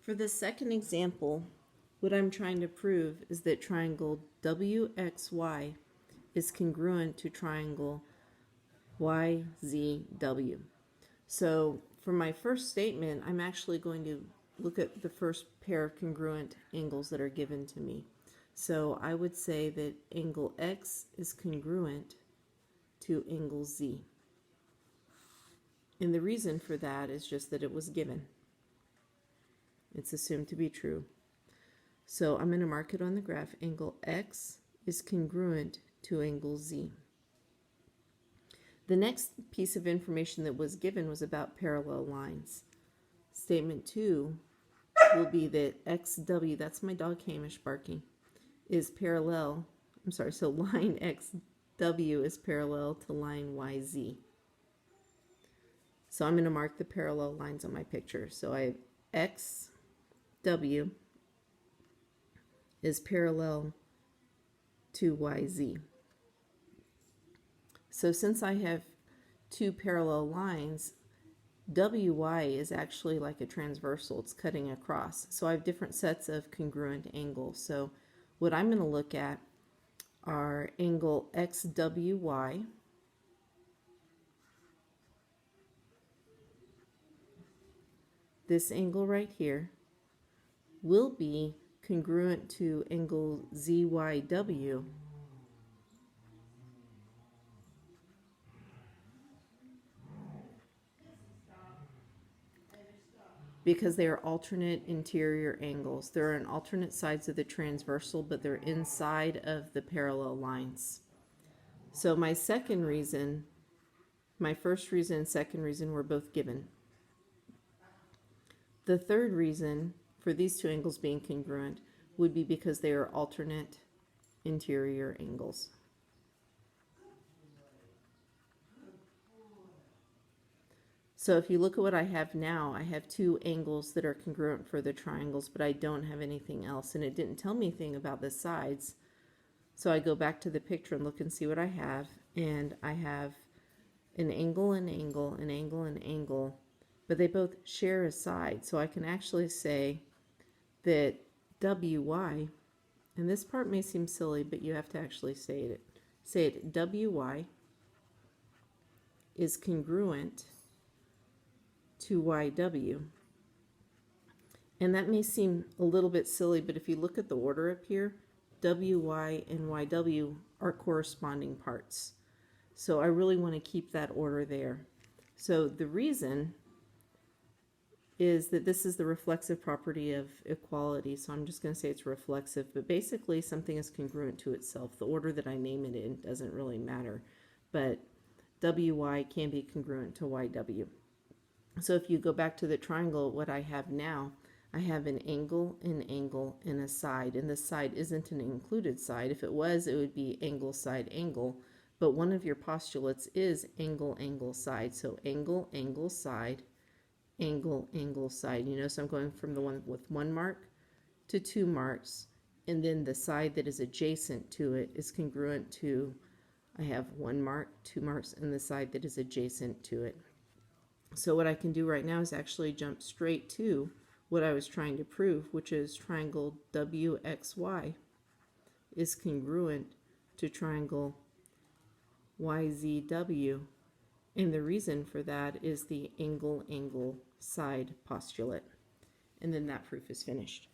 For the second example, what I'm trying to prove is that triangle WXY is congruent to triangle YZW. So for my first statement, I'm actually going to look at the first pair of congruent angles that are given to me. So I would say that angle X is congruent to angle Z. And the reason for that is just that it was given. It's assumed to be true. So I'm going to mark it on the graph. Angle X is congruent to angle Z. The next piece of information that was given was about parallel lines. Statement 2 will be that XW, that's my dog Hamish barking, is parallel, so line XW is parallel to line YZ. So I'm going to mark the parallel lines on my picture. So I have XW is parallel to YZ. So since I have two parallel lines, WY is actually like a transversal. It's cutting across. So I have different sets of congruent angles. So what I'm going to look at are angle XWY, this angle right here, will be congruent to angle ZYW, because they are alternate interior angles. They're on alternate sides of the transversal, but they're inside of the parallel lines. So my second reason, my first reason and second reason were both given. The third reason for these two angles being congruent would be because they are alternate interior angles. So if you look at what I have now, I have two angles that are congruent for the triangles, but I don't have anything else, and it didn't tell me anything about the sides. So I go back to the picture and look and see what I have, and I have an angle, an angle, an angle, an angle, but they both share a side. So I can actually say that WY, and this part may seem silly, but you have to actually say it, WY is congruent to YW. And that may seem a little bit silly, but if you look at the order up here, WY and YW are corresponding parts. So I really want to keep that order there. So the reason is that this is the reflexive property of equality. So I'm just going to say it's reflexive, but basically something is congruent to itself. The order that I name it in doesn't really matter, but WY can be congruent to YW. So if you go back to the triangle, what I have now, I have an angle, and a side, and the side isn't an included side. If it was, it would be angle, side, angle, but one of your postulates is angle, angle, side. So angle, angle, side, angle, angle, side. You know, so I'm going from the one with one mark to two marks, and then the side that is adjacent to it is congruent to, I have one mark, two marks, and the side that is adjacent to it. So what I can do right now is actually jump straight to what I was trying to prove, which is triangle WXY is congruent to triangle YZW. And the reason for that is the angle, angle, side postulate. And then that proof is finished.